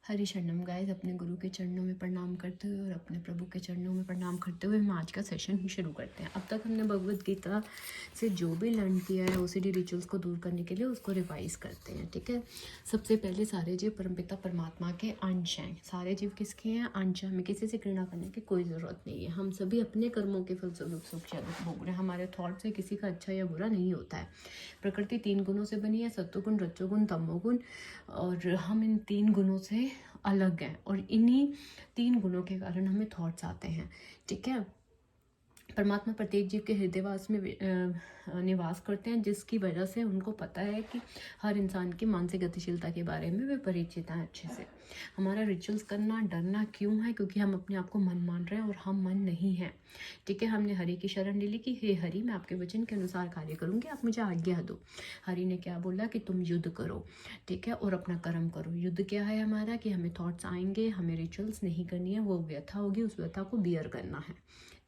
हरि शरणम गाइस, अपने गुरु के चरणों में प्रणाम करते हुए और अपने प्रभु के चरणों में प्रणाम करते हुए हम आज का सेशन शुरू करते हैं। अब तक हमने भगवत गीता से जो भी लर्न किया है ओसीडी रिचुअल्स को दूर करने के लिए उसको रिवाइज करते हैं। ठीक है, सबसे पहले सारे जीव परमपिता परमात्मा के अंश हैं। सारे जीव किसके हैं? अंश। हमें किसी से घृणा करने की कोई ज़रूरत नहीं है। हम सभी अपने कर्मों के फलस्वरूप सुख या दुख भोग रहे हैं। हमारे थॉट से किसी का अच्छा या बुरा नहीं होता है। प्रकृति 3 गुणों से बनी है, सत्वगुण, रजोगुण, तमोगुण, और हम इन 3 गुणों से अलग हैं और इन्हीं 3 गुणों के कारण हमें थॉट्स आते हैं। ठीक है, परमात्मा प्रत्येक जीव के हृदयवास में निवास करते हैं, जिसकी वजह से उनको पता है कि हर इंसान की मानसिक गतिशीलता के बारे में वे परिचित हैं अच्छे से। हमारा रिचुअल्स करना डरना क्यों है? क्योंकि हम अपने आप को मन मान रहे हैं और हम मन नहीं हैं। ठीक है, हमने हरि की शरण ले ली कि हे हरि, मैं आपके वचन के अनुसार कार्य करूँगी, आप मुझे आज्ञा दो। हरि ने क्या बोला कि तुम युद्ध करो। ठीक है, और अपना कर्म करो। युद्ध क्या है हमारा? कि हमें थॉट्स आएंगे, हमें रिचुअल्स नहीं करनी है, वो व्यथा होगी, उस व्यथा को बियर करना है।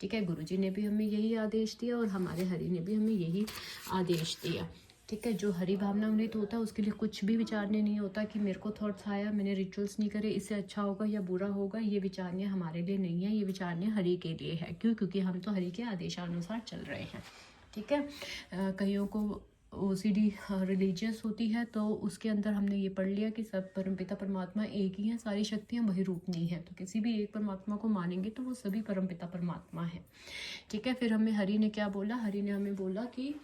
ठीक है, गुरुजी ने भी हमें यही आदेश दिया और हमारे हरि ने भी हमें यही आदेश दिया। ठीक है, जो हरि भावना अमृत होता है उसके लिए कुछ भी विचारने नहीं होता कि मेरे को थॉट्स आया, मैंने रिचुअल्स नहीं करे, इससे अच्छा होगा या बुरा होगा। ये विचारने हमारे लिए नहीं है, ये विचारने हरि के लिए है। क्यों? क्योंकि हम तो हरि के आदेशानुसार चल रहे हैं। ठीक है, कईयों को ओसीडी रिलीजियस होती है तो उसके अंदर हमने ये पढ़ लिया कि सब परमपिता परमात्मा एक ही हैं, सारी शक्तियाँ बहिरूप नहीं है। तो किसी भी एक परमात्मा को मानेंगे तो वो सभी परमपिता परमात्मा है। ठीक है, फिर हमें हरि ने क्या बोला? हरि ने हमें बोला कि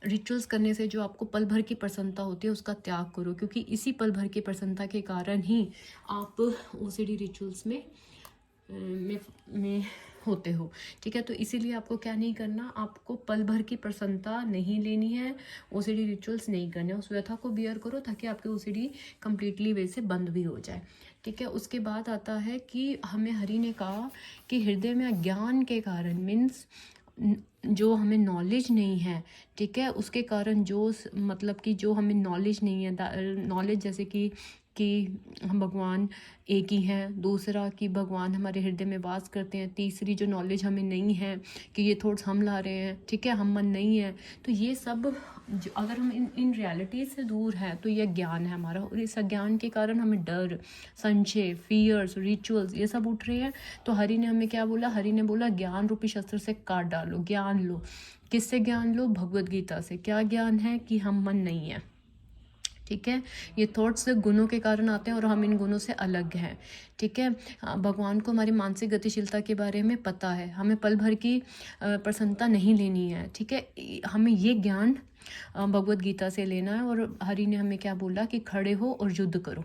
रिचुअल्स करने से जो आपको पल भर की प्रसन्नता होती है उसका त्याग करो, क्योंकि इसी पल भर की प्रसन्नता के कारण ही आप ओसीडी रिचुअल्स में होते हो। ठीक है, तो इसीलिए आपको क्या नहीं करना, आपको पल भर की प्रसन्नता नहीं लेनी है, ओसीडी रिचुअल्स नहीं करने, उस व्यथा को बियर करो ताकि आपके ओसीडी कंप्लीटली वे से बंद भी हो जाए। ठीक है, उसके बाद आता है कि हमें हरि ने कहा कि हृदय में अज्ञान के कारण, मीन्स जो हमें नॉलेज नहीं है, ठीक है, उसके कारण जो मतलब कि जो हमें नॉलेज नहीं है, नॉलेज जैसे कि हम भगवान एक ही हैं, दूसरा कि भगवान हमारे हृदय में वास करते हैं, तीसरी जो नॉलेज हमें नहीं है कि ये थॉट्स हम ला रहे हैं, ठीक है, हम मन नहीं है। तो ये सब अगर हम इन रियलिटी से दूर हैं तो ये ज्ञान है हमारा, और इस अज्ञान के कारण हमें डर, संशय, फियर्स, रिचुअल्स ये सब उठ रहे हैं। तो हरि ने हमें क्या बोला? हरि ने बोला ज्ञान रूपी शस्त्र से काट डालो, ज्ञान लो। किससे ज्ञान लो? भगवत गीता से। क्या ज्ञान है? कि हम मन नहीं है। ठीक है, ये थॉट्स गुणों के कारण आते हैं और हम इन गुणों से अलग हैं। ठीक है, भगवान को हमारी मानसिक गतिशीलता के बारे में पता है, हमें पल भर की प्रसन्नता नहीं लेनी है। ठीक है, हमें ये ज्ञान भगवत गीता से लेना है। और हरि ने हमें क्या बोला? कि खड़े हो और युद्ध करो।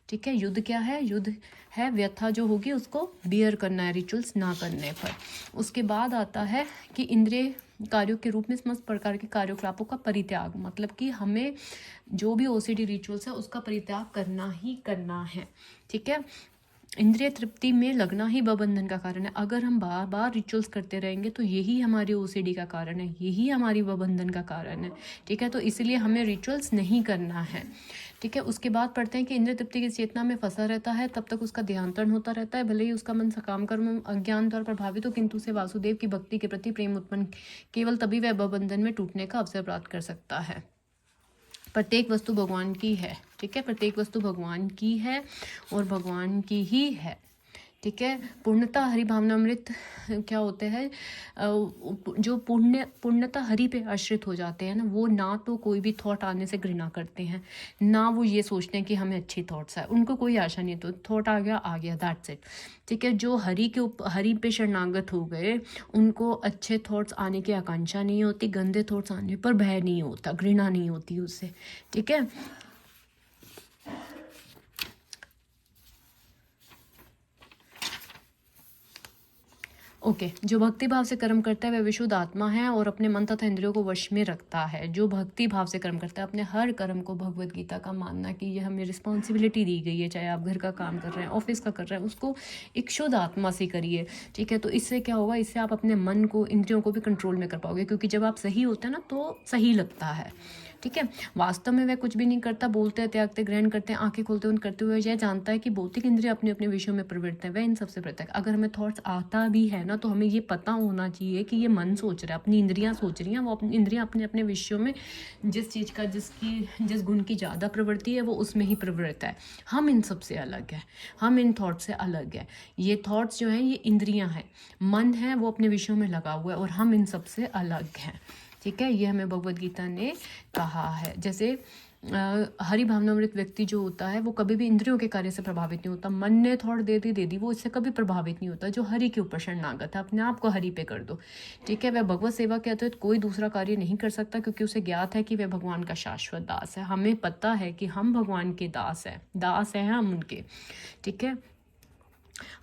ठीक है, युद्ध क्या है? युद्ध है व्यथा जो होगी उसको बियर करना है, रिचुअल्स ना करने पर। उसके बाद आता है कि इंद्रिय कार्यों के रूप में समस्त प्रकार के कार्यकलापों का परित्याग, मतलब कि हमें जो भी ओसीडी रिचुअल्स है उसका परित्याग करना ही करना है। ठीक है, इंद्रिय तृप्ति में लगना ही बंधन का कारण है। अगर हम बार बार रिचुअल्स करते रहेंगे तो यही हमारी ओसीडी का कारण है, यही हमारी बंधन का कारण है। ठीक है, तो इसलिए हमें रिचुअल्स नहीं करना है। ठीक है, उसके बाद पढ़ते हैं कि इंद्रिय तृप्ति की चेतना में फंसा रहता है तब तक उसका ध्यानांतरण होता रहता है, भले ही उसका मन सकाम कर्म अज्ञान द्वारा प्रभावित हो, किंतु उसे वासुदेव की भक्ति के प्रति प्रेम उत्पन्न केवल तभी वह बंधन में टूटने का अवसर प्राप्त कर सकता है। प्रत्येक वस्तु भगवान की है। ठीक है, प्रत्येक वस्तु भगवान की है और भगवान की ही है। ठीक है, पूर्णता हरि भावनामृत क्या होते हैं? जो पूर्णता हरि पे आश्रित हो जाते हैं ना, वो ना तो कोई भी थॉट आने से घृणा करते हैं, ना वो ये सोचते हैं कि हमें अच्छी थॉट्स आए, उनको कोई आशा नहीं। तो थॉट आ गया, दैट्स इट। ठीक है, जो हरि पे शरणागत हो गए उनको अच्छे थॉट्स आने की आकांक्षा नहीं होती, गंदे थॉट्स आने पर भय नहीं होता, घृणा नहीं होती उससे। ठीक है, ओके, जो भक्ति भाव से कर्म करता है वह विशुद्ध आत्मा है और अपने मन तथा इंद्रियों को वश में रखता है। जो भक्ति भाव से कर्म करता है, अपने हर कर्म को भगवत गीता का मानना कि ये हमें रिस्पॉन्सिबिलिटी दी गई है, चाहे आप घर का काम कर रहे हैं, ऑफिस का कर रहे हैं, उसको एक शुद्ध आत्मा से करिए। ठीक है, तो इससे क्या होगा? इससे आप अपने मन को, इंद्रियों को भी कंट्रोल में कर पाओगे, क्योंकि जब आप सही होते हैं ना तो सही लगता है। ठीक है। वास्तव में वह कुछ भी नहीं करता, बोलते हैं, त्यागते, ग्रहण करते हैं, आंखें खोलते हैं, करते हुए यह जानता है कि भौतिक इंद्रिय अपने अपने विषयों में प्रवृत्त है, वह इन सबसे पृथक। अगर हमें थॉट्स आता भी है ना, तो हमें ये पता होना चाहिए कि ये मन सोच रहा है, अपनी इंद्रियां सोच रही हैं, वो अपनी इंद्रियां अपने अपने विषयों में जिस चीज़ का जिस गुण की ज़्यादा प्रवृत्ति है वो उसमें ही प्रवृत्त है। हम इन सबसे अलग है, हम इन थॉट्स से अलग है। ये थॉट्स जो हैं ये इंद्रियां हैं, मन है वो अपने विषयों में लगा हुआ है, और हम इन सबसे अलग हैं। ठीक है, ये हमें भगवद गीता ने कहा है। जैसे हरि भावनामृत व्यक्ति जो होता है वो कभी भी इंद्रियों के कार्य से प्रभावित नहीं होता। मन ने थॉट दे दी वो इससे कभी प्रभावित नहीं होता। जो हरि के ऊपर शरणागत है, अपने आप को हरि पे कर दो। ठीक है, वह भगवत सेवा के अतिरिक्त कोई दूसरा कार्य नहीं कर सकता, क्योंकि उसे ज्ञात है कि वह भगवान का शाश्वत दास है। हमें पता है कि हम भगवान के दास हैं हम उनके। ठीक है,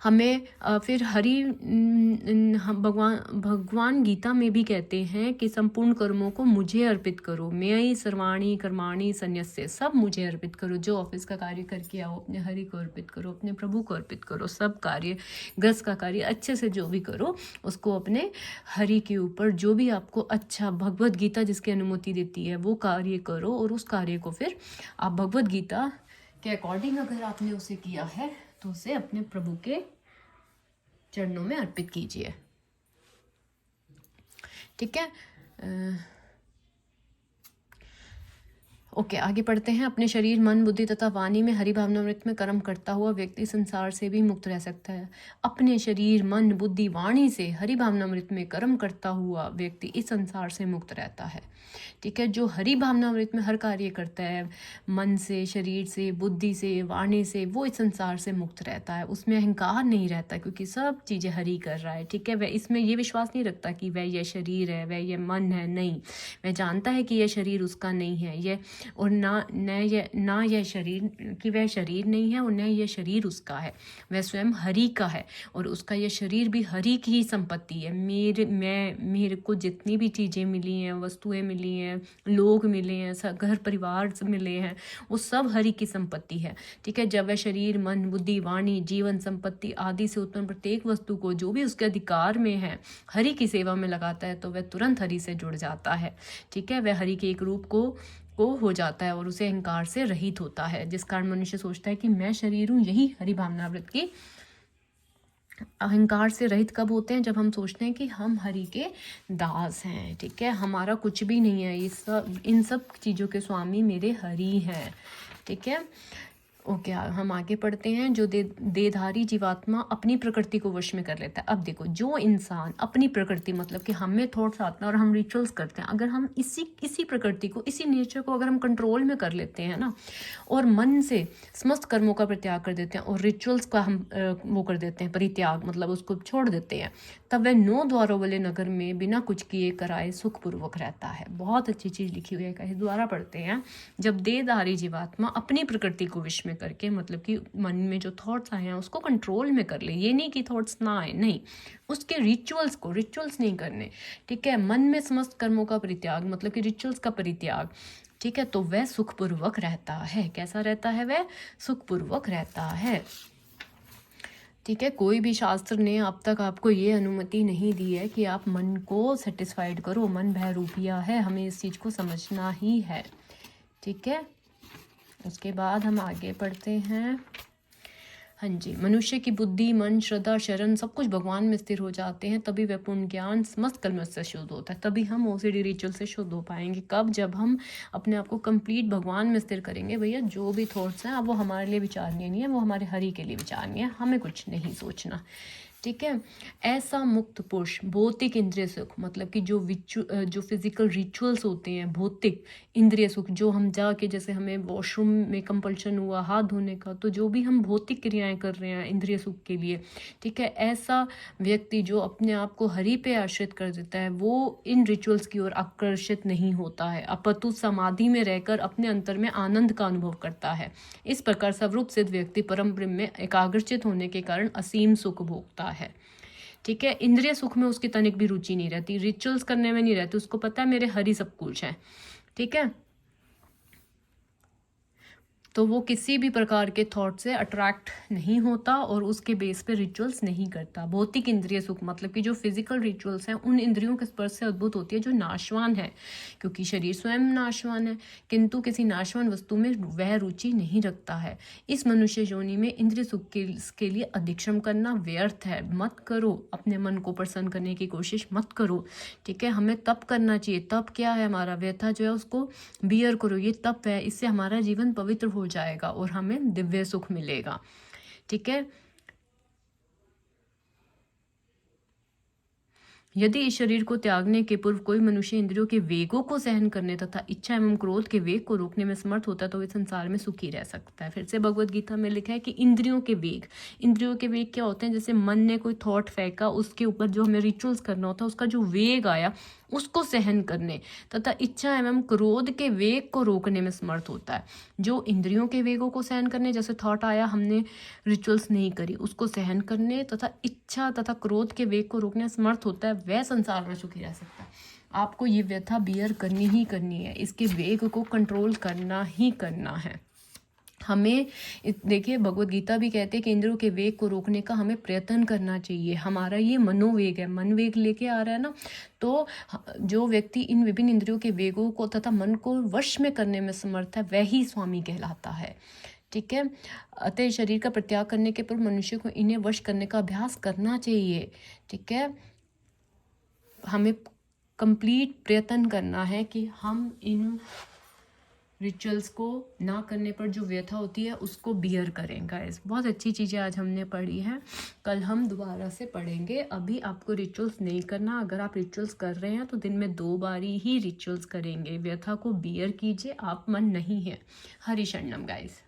हमें फिर हम भगवान गीता में भी कहते हैं कि संपूर्ण कर्मों को मुझे अर्पित करो, मैं ही सर्वाणी कर्माणि संन्यस्य, सब मुझे अर्पित करो। जो ऑफिस का कार्य करके आओ अपने हरि को अर्पित करो, अपने प्रभु को अर्पित करो। सब कार्य, गृहस्थ का कार्य अच्छे से जो भी करो उसको अपने हरि के ऊपर, जो भी आपको अच्छा भगवद गीता जिसकी अनुमति देती है वो कार्य करो, और उस कार्य को फिर आप भगवद गीता के अकॉर्डिंग अगर आपने उसे किया है तो उसे अपने प्रभु के चरणों में अर्पित कीजिए। ठीक है, ओके, आगे पढ़ते हैं। अपने शरीर, मन, बुद्धि तथा वाणी में हरि भावनामृत में कर्म करता हुआ व्यक्ति संसार से भी मुक्त रह सकता है। अपने शरीर, मन, बुद्धि, वाणी से हरि भावनामृत में कर्म करता हुआ व्यक्ति इस संसार से मुक्त रहता है। ठीक है, जो हरि भावनामृत में हर कार्य करता है मन से, शरीर से, बुद्धि से, वाणी से, वो इस संसार से मुक्त रहता है। उसमें अहंकार नहीं रहता, क्योंकि सब चीज़ें हरि कर रहा है। ठीक है, वह इसमें ये विश्वास नहीं रखता कि वह यह शरीर है, वह यह मन है। नहीं, वह जानता है कि यह शरीर उसका नहीं है, यह और ना यह शरीर कि वह शरीर नहीं है, और न यह शरीर उसका है। वह स्वयं हरि का है, और उसका यह शरीर भी हरि की ही संपत्ति है। मेरे को जितनी भी चीज़ें मिली हैं, वस्तुएं मिली हैं, लोग मिले हैं, घर परिवार मिले हैं, वो सब हरि की संपत्ति है। ठीक है, जब वह शरीर, मन, बुद्धि, वाणी, जीवन, संपत्ति आदि से उत्पन्न प्रत्येक वस्तु को जो भी उसके अधिकार में है हरि की सेवा में लगाता है, तो वह तुरंत हरि से जुड़ जाता है। ठीक है, वह हरि के एक रूप को हो जाता है, और उसे अहंकार से रहित होता है, जिस कारण मनुष्य सोचता है कि मैं शरीर हूँ। यही हरि भावनामृत की अहंकार से रहित कब होते हैं? जब हम सोचते हैं कि हम हरि के दास हैं। ठीक है, हमारा कुछ भी नहीं है, इन सब चीज़ों के स्वामी मेरे हरि हैं। ठीक है, ओके, हम आगे पढ़ते हैं। जो देहधारी जीवात्मा अपनी प्रकृति को वश में कर लेता है। अब देखो, जो इंसान अपनी प्रकृति, मतलब कि हमें थॉट्स आते हैं और हम रिचुअल्स करते हैं, अगर हम इसी प्रकृति को, इसी नेचर को अगर हम कंट्रोल में कर लेते हैं ना, और मन से समस्त कर्मों का परित्याग कर देते हैं, और रिचुअल्स का हम वो कर देते हैं परित्याग, मतलब उसको छोड़ देते हैं, तब वह 9 द्वारों वाले नगर में बिना कुछ किए कराए सुखपूर्वक रहता है। बहुत अच्छी चीज़ लिखी हुई है, कहीं द्वारा पढ़ते हैं। जब देहधारी जीवात्मा अपनी प्रकृति को विष में करके, मतलब कि मन में जो थॉट्स आए हैं उसको कंट्रोल में कर ले, ये नहीं कि थॉट्स ना आए, नहीं, उसके रिचुअल्स नहीं करने। ठीक है, मन में समस्त कर्मों का परित्याग, मतलब कि रिचुअल्स का परित्याग। ठीक है, तो वह सुखपूर्वक रहता है। कैसा रहता है? वह सुखपूर्वक रहता है। ठीक है, कोई भी शास्त्र ने अब तक आपको ये अनुमति नहीं दी है कि आप मन को सेटिस्फाइड करो। मन भयरूपिया है, हमें इस चीज़ को समझना ही है। ठीक है, उसके बाद हम आगे पढ़ते हैं। हाँ जी, मनुष्य की बुद्धि, मन, श्रद्धा, शरण सब कुछ भगवान में स्थिर हो जाते हैं, तभी वह पूर्ण ज्ञान समस्त कर्म से शुद्ध होता है। तभी हम ओसीडी रिचुअल से शुद्ध हो पाएंगे। कब? जब हम अपने आप को कंप्लीट भगवान में स्थिर करेंगे। भैया, जो भी थॉट्स हैं अब वो हमारे लिए विचारणीय नहीं है, वो हमारे हरि के लिए विचारणीय है, हमें कुछ नहीं सोचना। ठीक है, ऐसा मुक्त पुरुष भौतिक इंद्रिय सुख, मतलब कि जो फिजिकल रिचुअल्स होते हैं, भौतिक इंद्रिय सुख, जो हम जाके, जैसे हमें वॉशरूम में कंपल्शन हुआ हाथ धोने का, तो जो भी हम भौतिक क्रियाएं कर रहे हैं इंद्रिय सुख के लिए, ठीक है, ऐसा व्यक्ति जो अपने आप को हरि पे आश्रित कर देता है, वो इन रिचुअल्स की ओर आकर्षित नहीं होता है, अपितु समाधि में रहकर अपने अंतर में आनंद का अनुभव करता है। इस प्रकार स्वरूप सिद्ध व्यक्ति परम ब्रह्म में एकाग्रचित होने के कारण असीम सुख भोगता है। ठीक है, इंद्रिय सुख में उसकी तनिक भी रुचि नहीं रहती, रिचुअल्स करने में नहीं रहती, उसको पता है मेरे हरि सब कुछ है। ठीक है, तो वो किसी भी प्रकार के थॉट से अट्रैक्ट नहीं होता और उसके बेस पे रिचुअल्स नहीं करता। भौतिक इंद्रिय सुख मतलब कि जो फिजिकल रिचुअल्स हैं उन इंद्रियों के स्पर्श से अद्भुत होती है जो नाशवान है, क्योंकि शरीर स्वयं नाशवान है, किंतु किसी नाशवान वस्तु में वह रुचि नहीं रखता है। इस मनुष्य योनि में इंद्रिय सुख के लिए अधिक्षम करना व्यर्थ है। मत करो, अपने मन को प्रसन्न करने की कोशिश मत करो, ठीक है। हमें तप करना चाहिए। तप क्या है? हमारा व्यथा जो है उसको बियर करो, ये तप है। इससे हमारा जीवन पवित्र हो जाएगा और हमें दिव्य सुख मिलेगा, ठीक है। यदि इस शरीर को त्यागने के पूर्व कोई मनुष्य इंद्रियों के वेगों को सहन करने तथा इच्छा एवं क्रोध के वेग को रोकने में समर्थ होता है तो वे संसार में सुखी रह सकता है। फिर से भगवत गीता में लिखा है कि इंद्रियों के वेग क्या होते हैं? जैसे मन ने कोई थॉट फेंका, उसके ऊपर जो हमें रिचुअल्स करना होता है, उसका जो वेग आया उसको सहन करने तथा इच्छा एवं क्रोध के वेग को रोकने में समर्थ होता है। जो इंद्रियों के वेगों को सहन करने, जैसे थॉट आया, हमने रिचुअल्स नहीं करी, उसको सहन करने तथा इच्छा तथा क्रोध के वेग को रोकने में समर्थ होता है, वह संसार में सुखी रह सकता है। आपको ये व्यथा बियर करनी ही करनी है, इसके वेग को कंट्रोल करना ही करना है। हमें देखिए, भगवत गीता भी कहते हैं कि इंद्रियों के वेग को रोकने का हमें प्रयत्न करना चाहिए। हमारा ये मनोवेग है, मन वेग लेके आ रहा है ना, तो जो व्यक्ति इन विभिन्न इंद्रियों के वेगों को तथा मन को वश में करने में समर्थ है वही स्वामी कहलाता है, ठीक है। अतः शरीर का परित्याग करने के पूर्व मनुष्य को इन्हें वश करने का अभ्यास करना चाहिए, ठीक है। हमें कंप्लीट प्रयत्न करना है कि हम इन रिचुअल्स को ना करने पर जो व्यथा होती है उसको बियर करें। गाइस, बहुत अच्छी चीज़ें आज हमने पढ़ी हैं, कल हम दोबारा से पढ़ेंगे। अभी आपको रिचुअल्स नहीं करना। अगर आप रिचुअल्स कर रहे हैं तो दिन में 2 बारी ही रिचुअल्स करेंगे। व्यथा को बियर कीजिए, आप मन नहीं है। हरि शरणम गाइस।